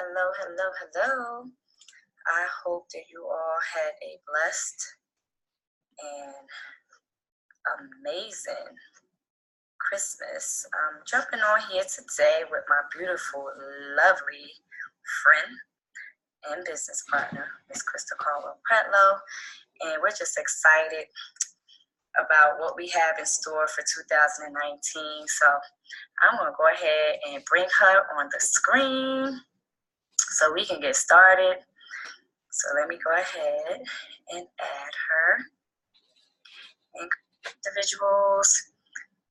Hello, hello, hello. I hope that you all had a blessed and amazing Christmas. I'm jumping on here today with my beautiful, lovely friend and business partner, Miss Krista Caldwell Pretlow, and we're just excited about what we have in store for 2019. So I'm going to go ahead and bring her on the screen so we can get started. So let me go ahead and add her and individuals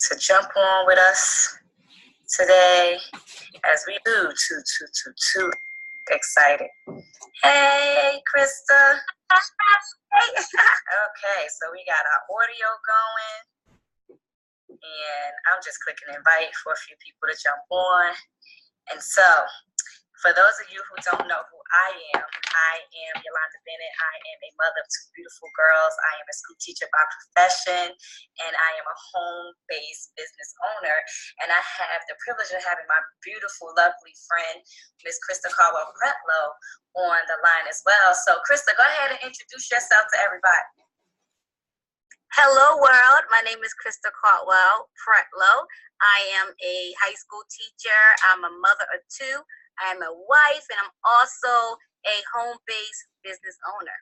to jump on with us today as we do too excited. Hey, Krista. Okay, so we got our audio going, and I'm just clicking invite for a few people to jump on. And so, for those of you who don't know who I am Yolanda Bennett. I am a mother of two beautiful girls. I am a school teacher by profession, and I am a home-based business owner. And I have the privilege of having my beautiful, lovely friend, Miss Krista Caldwell Pretlow, on the line as well. So, Krista, go ahead and introduce yourself to everybody. Hello, world. My name is Krista Caldwell Pretlow. I am a high school teacher. I'm a mother of two. I'm a wife, and I'm also a home-based business owner.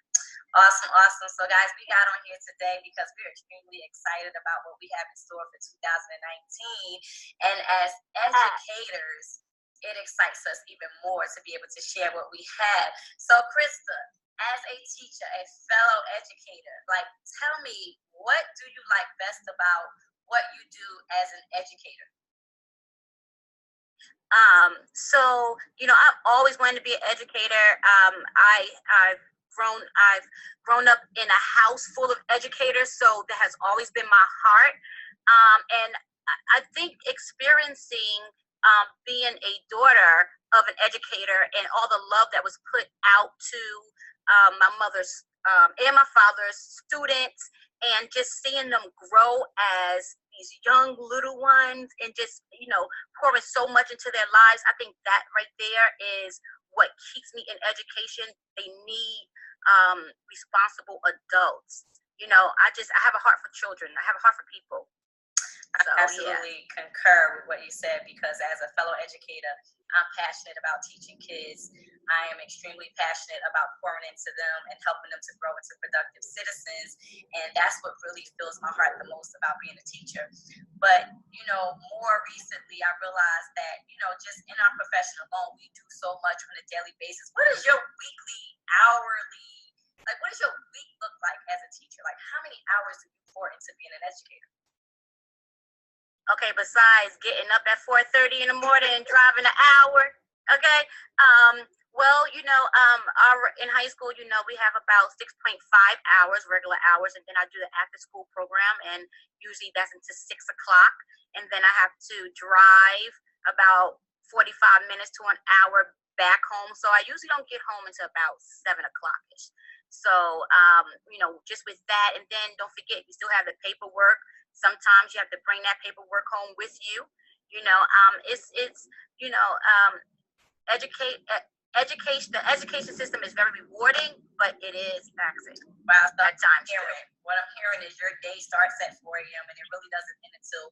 Awesome, awesome. So, guys, we got on here today because we're extremely excited about what we have in store for 2019. And as educators, it excites us even more to be able to share what we have. So, Krista, as a teacher, a fellow educator, tell me, what do you like best about what you do as an educator? I've always wanted to be an educator. I've grown up in a house full of educators, so that has always been my heart. And I think experiencing being a daughter of an educator and all the love that was put out to my mother's and my father's students, and just seeing them grow as these young little ones and just, pouring so much into their lives. I think that right there is what keeps me in education. They need responsible adults. I have a heart for children. I have a heart for people. I absolutely concur with what you said, because as a fellow educator, I'm passionate about teaching kids. I am extremely passionate about pouring into them and helping them to grow into productive citizens. And that's what really fills my heart the most about being a teacher. But, more recently, I realized that, just in our profession alone, we do so much on a daily basis. What is your weekly, hourly, what does your week look like as a teacher? How many hours do you pour into being an educator? Okay, besides getting up at 4:30 in the morning and driving an hour, okay? In high school, we have about 6.5 hours, regular hours, and then I do the after-school program, and usually that's until 6 o'clock, and then I have to drive about 45 minutes to an hour back home, so I usually don't get home until about 7 o'clock-ish. So, just with that, and then don't forget, you still have the paperwork. Sometimes you have to bring that paperwork home with you. Education. The education system is very rewarding, but it is taxing. Wow, so at times. What I'm hearing is your day starts at 4 a.m. and it really doesn't end until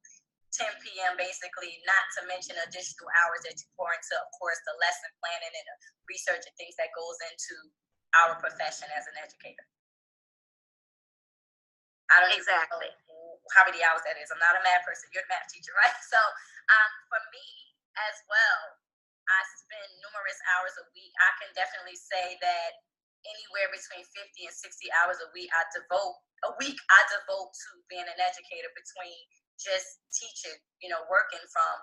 10 p.m. basically, not to mention additional hours that you pour into, of course, the lesson planning and the research and things that goes into our profession as an educator. I don't exactly know how many hours that is. I'm not a math person. You're the math teacher, right? So for me as well, I spend numerous hours a week. I can definitely say that anywhere between 50 and 60 hours a week I devote to being an educator, between just teaching, working from,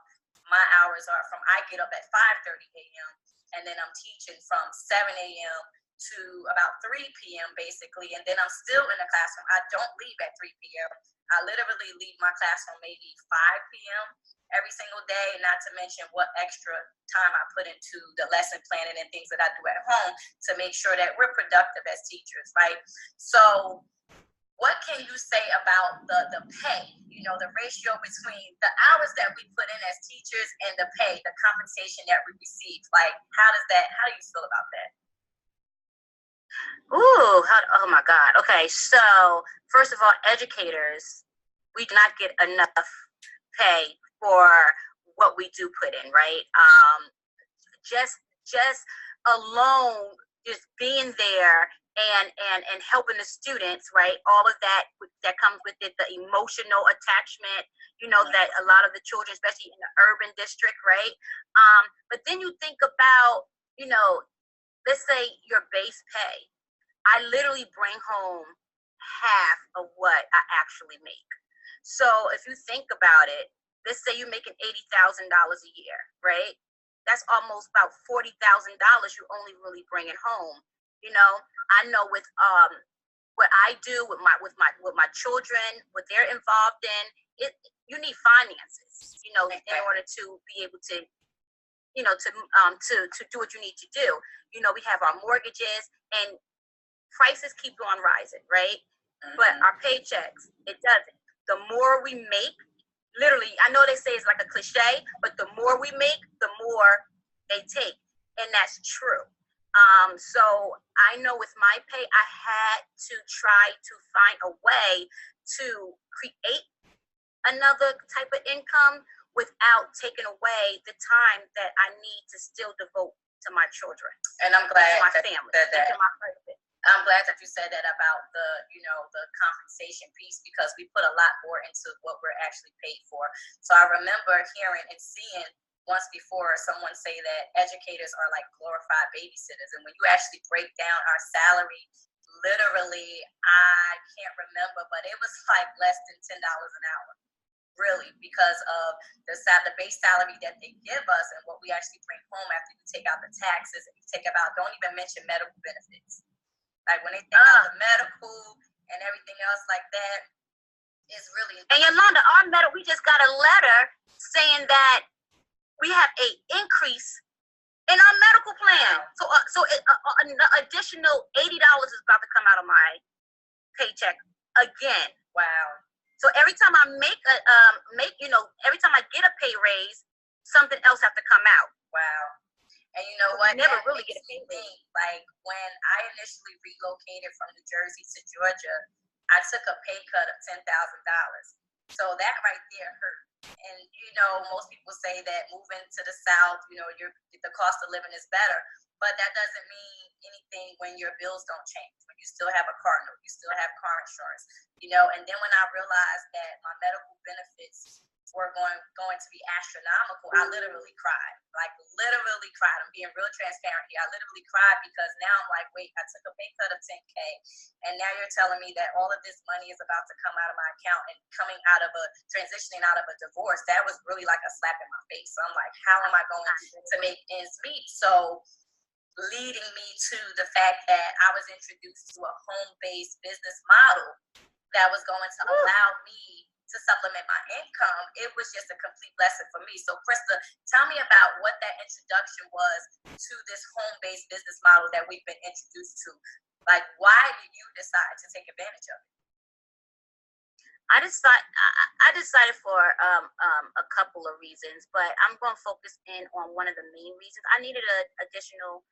my hours are from, I get up at 5:30 a.m. and then I'm teaching from 7 a.m. to about 3 p.m. basically, and then I'm still in the classroom. I don't leave at 3 p.m. I literally leave my classroom maybe 5 p.m. every single day, not to mention what extra time I put into the lesson planning and things that I do at home to make sure that we're productive as teachers, right? So what can you say about the pay? You know, the ratio between the hours that we put in as teachers and the pay, the compensation that we receive. Like, how do you feel about that? Ooh, oh my God. Okay, so first of all, educators, we do not get enough pay for what we do put in, right? Just alone, just being there and helping the students, right? All of that comes with it, the emotional attachment, you know, that a lot of the children, especially in the urban district, right? But then you think about, you know, let's say your base pay. I literally bring home half of what I actually make. So if you think about it, let's say you're making $80,000 a year, right? That's almost about $40,000 you only really bringing home. You know, I know with what I do with my children, what they're involved in, you need finances, you know, in order to be able to, you know, to do what you need to do. You know, we have our mortgages and prices keep on rising, right? But our paychecks, it doesn't. The more we make, literally, I know they say it's like a cliche, but the more we make, the more they take. And that's true. So I know with my pay, I had to try to find a way to create another type of income without taking away the time that I need to still devote to my children. And I'm glad to my family, to my husband. I'm glad that you said that about the, you know, the compensation piece, because we put a lot more into what we're actually paid for. So I remember hearing and seeing once before someone say that educators are like glorified babysitters. And when you actually break down our salary, literally, I can't remember, but it was like less than $10 an hour. Really, because of the base salary that they give us and what we actually bring home after you take out the taxes and you take about, don't even mention medical benefits. Like when they think of the medical and everything else like that, is really. And Yolanda, we just got a letter saying that we have a increase in our medical plan. Wow. So an additional $80 is about to come out of my paycheck again. Wow. So every time I every time I get a pay raise, something else has to come out. Wow. And you know what? Never really get a pay raise. Like when I initially relocated from New Jersey to Georgia, I took a pay cut of $10,000. So that right there hurt. And you know, most people say that moving to the South, you know, the cost of living is better, but that doesn't mean anything when your bills don't change. When you still have a car note, you still have car insurance, you know. And then when I realized that my medical benefits were going to be astronomical, I literally cried. Like literally cried. I'm being real transparent here. I literally cried because now I'm like, wait, I took a pay cut of 10K, and now you're telling me that all of this money is about to come out of my account and transitioning out of a divorce. That was really like a slap in my face. So I'm like, how am I going to make ends meet? So leading me to the fact that I was introduced to a home-based business model that was going to allow me to supplement my income. It was just a complete blessing for me. So Krista, tell me about what that introduction was to this home-based business model that we've been introduced to. Like, why did you decide to take advantage of it? I decided for a couple of reasons, but I'm going to focus in on one of the main reasons. I needed additional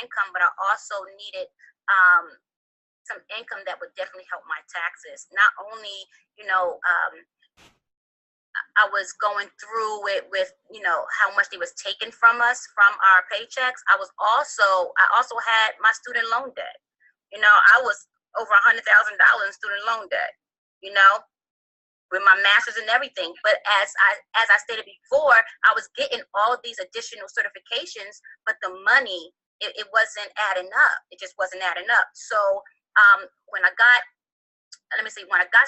income, but I also needed some income that would definitely help my taxes. Not only, you know, I was going through it with, you know, how much they was taken from us from our paychecks. I also had my student loan debt. You know, I was over $100,000 in student loan debt, you know, with my master's and everything. But as I stated before, I was getting all of these additional certifications, but the money, it wasn't adding up. It just wasn't adding up. So when I got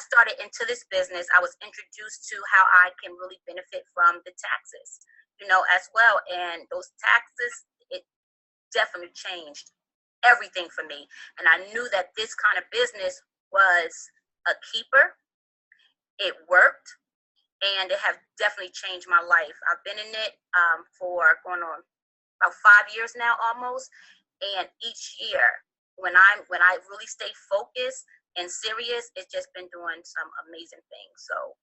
started into this business, I was introduced to how I can really benefit from the taxes, you know, as well. And those taxes, it definitely changed everything for me. And I knew that this kind of business was a keeper. It worked, and it has definitely changed my life. I've been in it for going on about 5 years now almost. And each year, when I really stay focused, and serious, it's just been doing some amazing things. So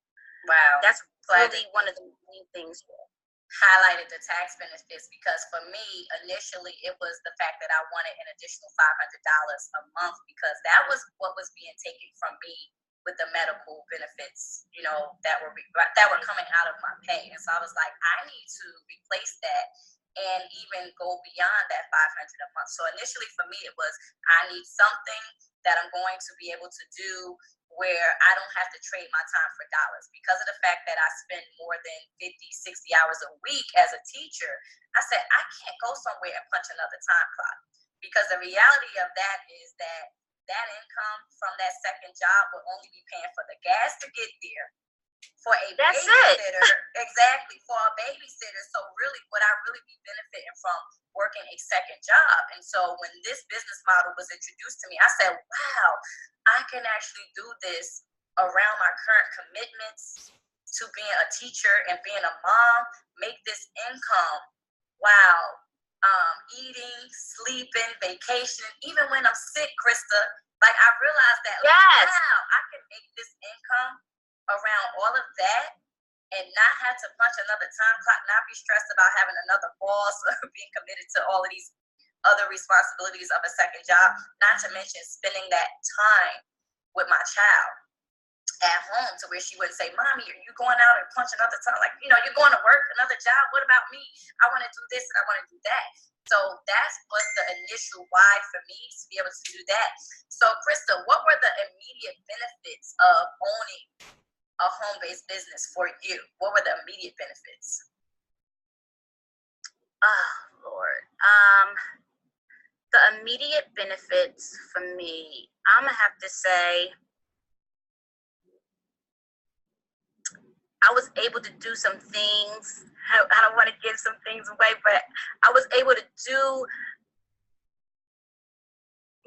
wow, that's really one of the main things here. Highlighted the tax benefits, because for me initially it was the fact that I wanted an additional $500 a month, because that was what was being taken from me with the medical benefits, you know, that were coming out of my pay. And so I was like, I need to replace that and even go beyond that $500 a month. So initially for me it was, I need something that I'm going to be able to do where I don't have to trade my time for dollars, because of the fact that I spend more than 50, 60 hours a week as a teacher. I said, I can't go somewhere and punch another time clock, because the reality of that is that that income from that second job will only be paying for the gas to get there, for a babysitter. Exactly, for a babysitter. So really, would I really be benefiting from working a second job? And so when this business model was introduced to me, I said, wow, I can actually do this around my current commitments to being a teacher and being a mom, make this income while eating, sleeping, vacation, even when I'm sick, Krista. Like, I realized that, yes, wow, I can make this income around all of that and not have to punch another time clock, not be stressed about having another boss or being committed to all of these other responsibilities of a second job, not to mention spending that time with my child at home, to where she wouldn't say, Mommy, are you going out and punch another time? Like, you know, you're going to work, another job. What about me? I want to do this and I want to do that. So that was the initial why for me, to be able to do that. So Krista, what were the immediate benefits of owning a home-based business for you? What were the immediate benefits? Oh, Lord. The immediate benefits for me, I'm gonna have to say, I was able to do some things. I don't want to give some things away, but I was able to do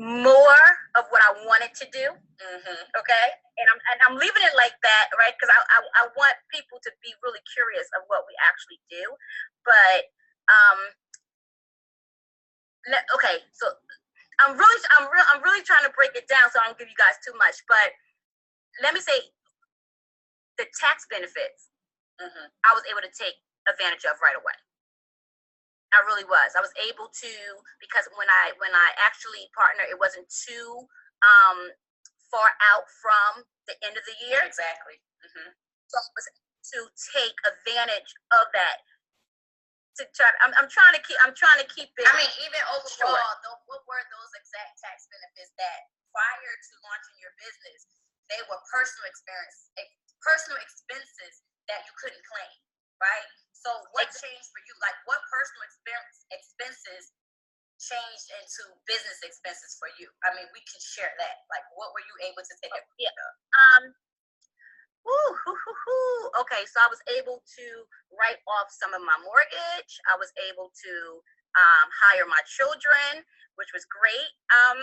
more of what I wanted to do. Okay, and I'm leaving it like that, right? Because I want people to be really curious of what we actually do. But okay, so I'm really trying to break it down, so I don't give you guys too much. But let me say, the tax benefits, I was able to take advantage of right away. I really was. I was able to, because when I actually partnered, it wasn't too far out from the end of the year. Exactly. So I was able to take advantage of that. I'm trying to keep it. I mean, even overall, what were those exact tax benefits that prior to launching your business, they were personal expenses that you couldn't claim, right? So what changed for you? Like, what personal expenses changed into business expenses for you? I mean, we can share that. Like, what were you able to take advantage of? Okay, so I was able to write off some of my mortgage. I was able to hire my children, which was great. I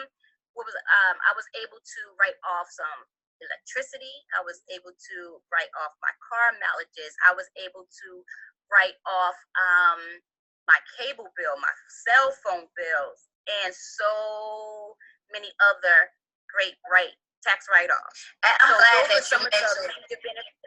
was able to write off some electricity. I was able to write off my car mileages. I was able to write off my cable bill, my cell phone bills, and so many other great tax write-offs. I'm glad that you mentioned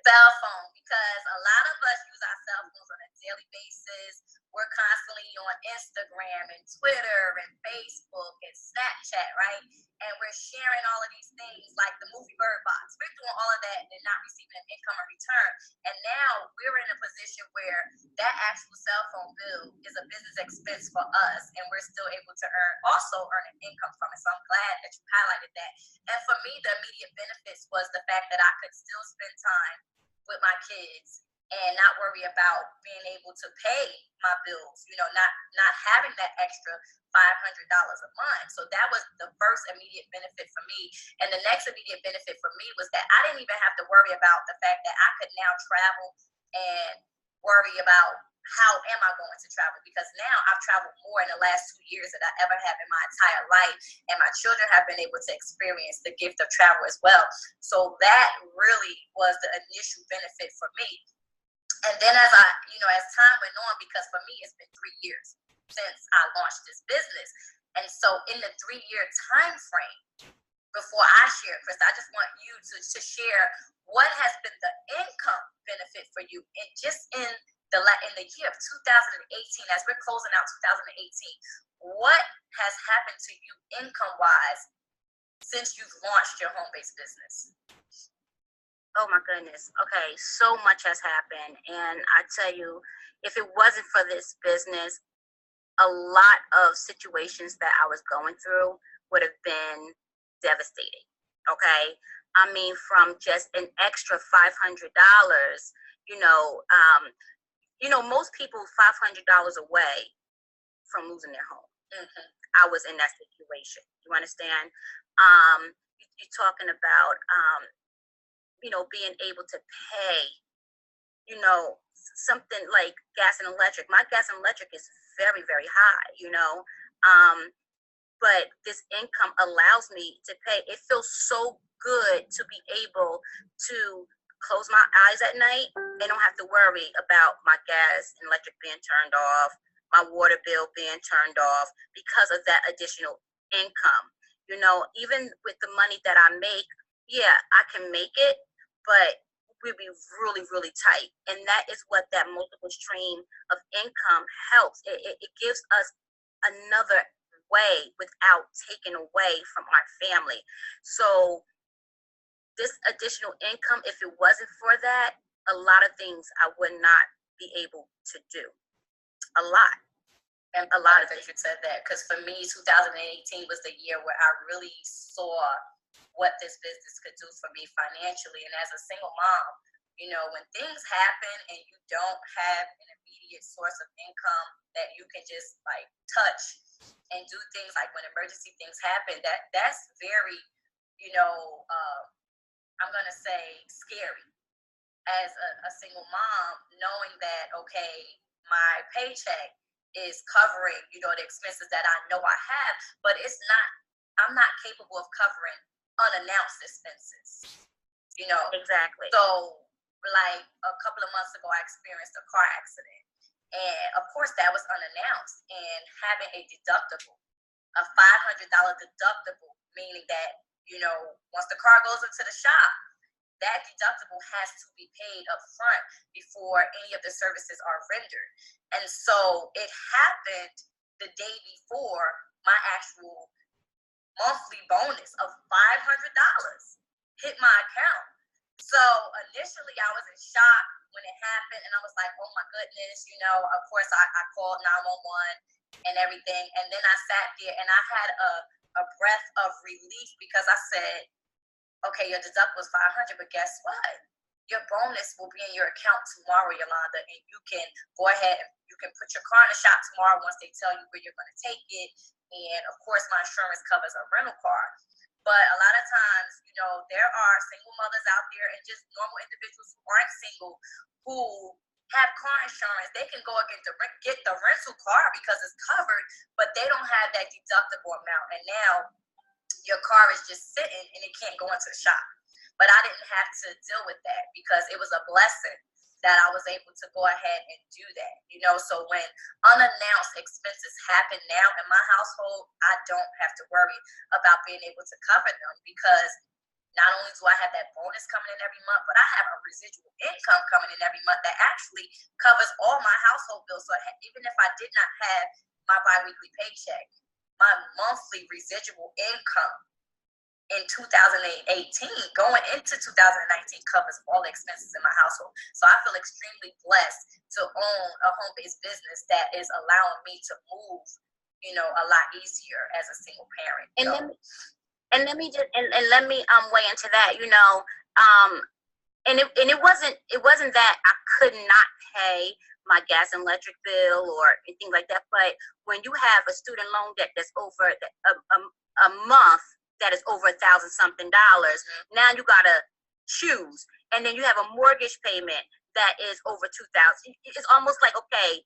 cell phone, because a lot of us use our cell phones on a daily basis. We're constantly on Instagram and Twitter and Facebook and Snapchat, right? And we're sharing all of these things like the movie Bird Box. We're doing all of that and not receiving an income in return. And now we're in a position where that actual cell phone bill is a business expense for us, and we're still able to earn an income from it. So I'm glad that you highlighted that. And for me, the immediate benefits was the fact that I could still spend time with my kids and not worry about being able to pay my bills, you know, not having that extra $500 a month. So that was the first immediate benefit for me. And the next immediate benefit for me was that I didn't even have to worry about the fact that I could now travel and worry about how am I going to travel, because now I've traveled more in the last 2 years than I ever have in my entire life, and my children have been able to experience the gift of travel as well. So that really was the initial benefit for me. And then as time went on, because for me it's been 3 years since I launched this business, and so in the 3-year time frame, before I share, Chris, I just want you to share what has been the income benefit for you, and just in the year of 2018, as we're closing out 2018, what has happened to you income wise since you've launched your home-based business? Oh my goodness. Okay, so much has happened, and I tell you, if it wasn't for this business, a lot of situations that I was going through would have been devastating. Okay, I mean, from just an extra $500, you know, most people $500 away from losing their home. Mm-hmm. I was in that situation. You understand? You're talking about, being able to pay, something like gas and electric. My gas and electric is very, very high, but this income allows me to pay. It feels so good to be able to close my eyes at night and don't have to worry about my gas and electric being turned off, my water bill being turned off because of that additional income. Even with the money that I make, yeah, I can make it, but we'll be really, really tight. And that is what that multiple stream of income helps. It gives us another way without taking away from our family. So this additional income, if it wasn't for that, a lot of things I would not be able to do. A lot. And a lot of things you said that, because for me, 2018 was the year where I really saw what this business could do for me financially. And as a single mom, when things happen and you don't have an immediate source of income that you can just like touch and do things like when emergency things happen, that's very, I'm going to say scary as a single mom, knowing that, okay, my paycheck is covering, the expenses that I know I have, but I'm not capable of covering unannounced expenses, Exactly. So like a couple of months ago, I experienced a car accident, and of course that was unannounced, and having a deductible, a $500 deductible, meaning that, once the car goes into the shop, that deductible has to be paid up front before any of the services are rendered. And so it happened the day before my actual monthly bonus of $500 hit my account. So initially I was in shock when it happened, and I was like, oh my goodness, of course I called 911 and everything. And then I sat there and I had a breath of relief, because I said, okay, your deductible is $500, but guess what? Your bonus will be in your account tomorrow, Yolanda, and you can go ahead and you can put your car in the shop tomorrow once they tell you where you're going to take it. And of course, my insurance covers a rental car. But a lot of times, there are single mothers out there and just normal individuals who aren't single who have car insurance. They can go and get the rental car because it's covered, but they don't have that deductible amount. And now your car is just sitting and it can't go into the shop. But I didn't have to deal with that because it was a blessing that I was able to go ahead and do that. So when unannounced expenses happen now in my household, I don't have to worry about being able to cover them, because not only do I have that bonus coming in every month, but I have a residual income coming in every month that actually covers all my household bills. So even if I did not have my biweekly paycheck, my monthly residual income in 2018 going into 2019 covers all the expenses in my household. So I feel extremely blessed to own a home-based business that is allowing me to move, a lot easier as a single parent. Let me weigh into that. And it wasn't that I could not pay my gas and electric bill or anything like that. But when you have a student loan debt that's over a month, that is over $1,000 something, now you gotta choose, and then you have a mortgage payment that is over $2,000. It's almost like, okay,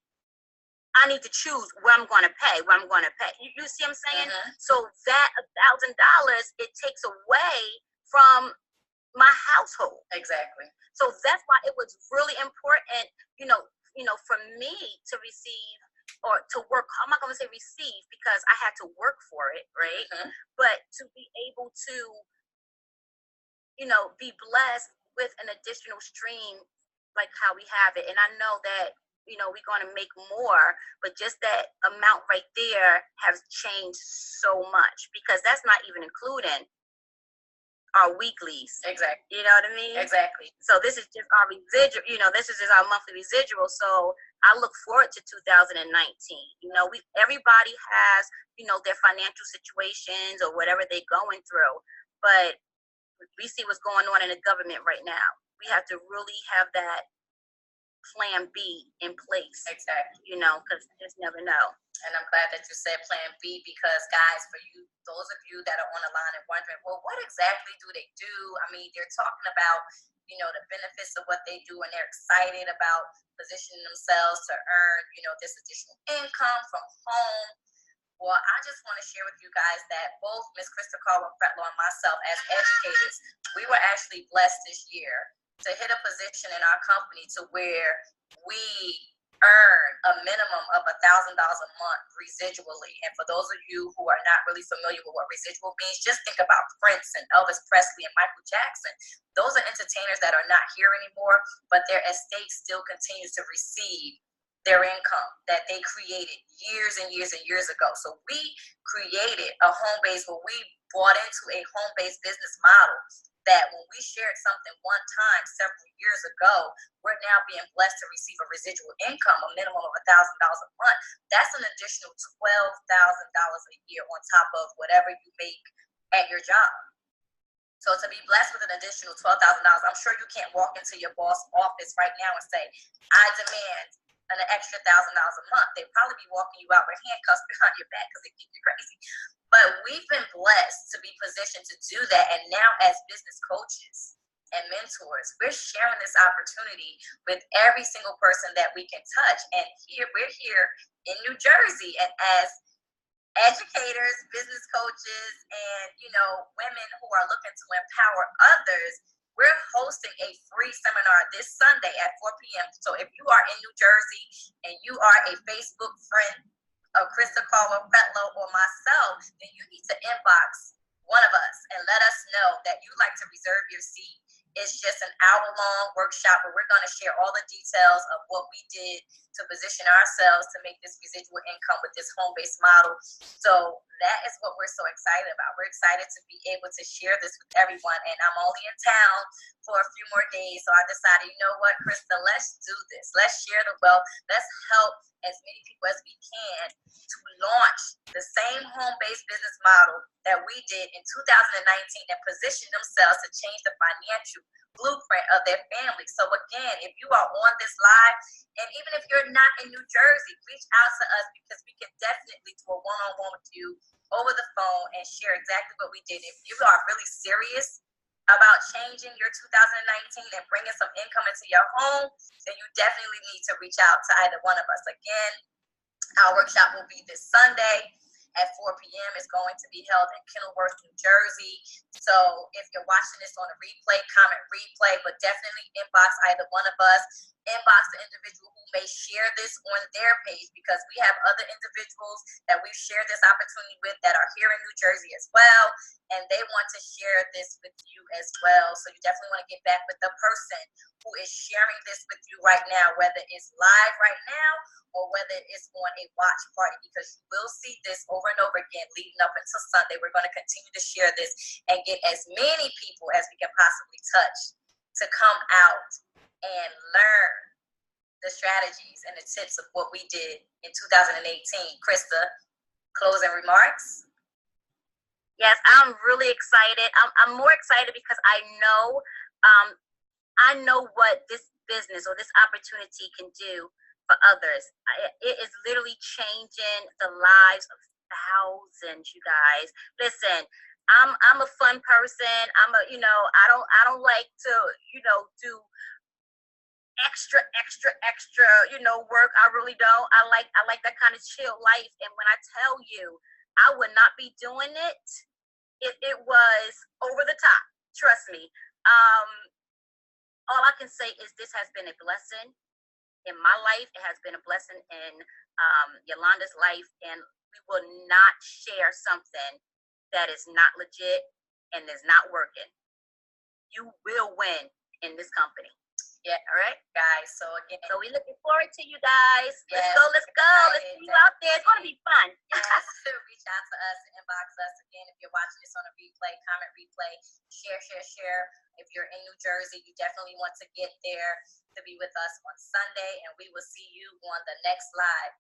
I need to choose where I'm going to pay. You see what I'm saying? Mm-hmm. So that $1,000, it takes away from my household. Exactly. So that's why it was really important, for me to receive or to work, I'm not going to say receive because I had to work for it, right? Mm-hmm. But to be able to, be blessed with an additional stream like how we have it. And I know that, we're going to make more, but just that amount right there has changed so much because that's not even including our weeklies. Exactly. You know what I mean? Exactly. So this is just our residual, this is just our monthly residual. So I look forward to 2019. Everybody has, their financial situations or whatever they're going through. But we see what's going on in the government right now. We have to really have that plan B in place. Exactly. Because you just never know. And I'm glad that you said plan B because, guys, for you, those of you that are on the line and wondering, well, what exactly do they do? I mean, they're talking about, the benefits of what they do, and they're excited about positioning themselves to earn, this additional income from home. Well, I just want to share with you guys that both Miss Krista Caldwell Pretlow and myself, as educators, we were actually blessed this year to hit a position in our company to where we earn a minimum of $1,000 a month residually. And for those of you who are not really familiar with what residual means, just think about Prince and Elvis Presley and Michael Jackson. Those are entertainers that are not here anymore, but their estate still continues to receive their income that they created years and years and years ago. So we created a home base where we bought into a home-based business model that when we shared something one time several years ago, we're now being blessed to receive a residual income, a minimum of $1,000 a month. That's an additional $12,000 a year on top of whatever you make at your job. So to be blessed with an additional $12,000, I'm sure you can't walk into your boss' office right now and say, I demand an extra $1,000 a month. They'd probably be walking you out with handcuffs behind your back because they think you're crazy. But we've been blessed to be positioned to do that. And now as business coaches and mentors, we're sharing this opportunity with every single person that we can touch. And we're here in New Jersey. And as educators, business coaches, and, women who are looking to empower others, we're hosting a free seminar this Sunday at 4 p.m. So if you are in New Jersey and you are a Facebook friend of Krista Caldwell Pretlow or myself, then you need to inbox one of us and let us know that you'd like to reserve your seat. It's just an hour-long workshop where we're going to share all the details of what we did to position ourselves to make this residual income with this home-based model. So that is what we're so excited about. We're excited to be able to share this with everyone. And I'm only in town for a few more days. So I decided, you know what, Krista, let's do this. Let's share the wealth. Let's help as many people as we can to launch the same home-based business model that we did in 2019 and position themselves to change the financial blueprint of their family. So again, if you are on this live, and even if you're not in New Jersey, reach out to us because we can definitely do a one-on-one with you over the phone and share exactly what we did. If you are really serious about changing your 2019 and bringing some income into your home, then you definitely need to reach out to either one of us. Again, our workshop will be this Sunday at 4 p.m. It's going to be held in Kenilworth, New Jersey. So if you're watching this on a replay, comment replay, but definitely inbox either one of us. Inbox the individual who may share this on their page because we have other individuals that we've shared this opportunity with that are here in New Jersey as well, and they want to share this with you as well. So you definitely want to get back with the person who is sharing this with you right now, whether it's live right now or whether it's on a watch party, because you will see this over and over again leading up until Sunday. We're going to continue to share this and get as many people as we can possibly touch to come out and learn the strategies and the tips of what we did in 2018. Krista, closing remarks? Yes, I'm really excited. I'm more excited because I know what this business or this opportunity can do for others. It is literally changing the lives of thousands, you guys. Listen, I'm a fun person. I don't like to, do extra work. I really don't. I like that kind of chill life. And when I tell you, I would not be doing it if it was over the top. Trust me. All I can say is this has been a blessing. in my life. It has been a blessing in Yolanda's life, and we will not share something that is not legit and is not working. You will win in this company. Yeah, all right, guys. So again, so we're looking forward to you guys. Yes, Let's go. Let's see you out there. It's gonna be fun. Yes, reach out to us, inbox us. Again, if you're watching this on a replay, comment replay, share. If you're in New Jersey, you definitely want to get there to be with us on Sunday, and we will see you on the next live.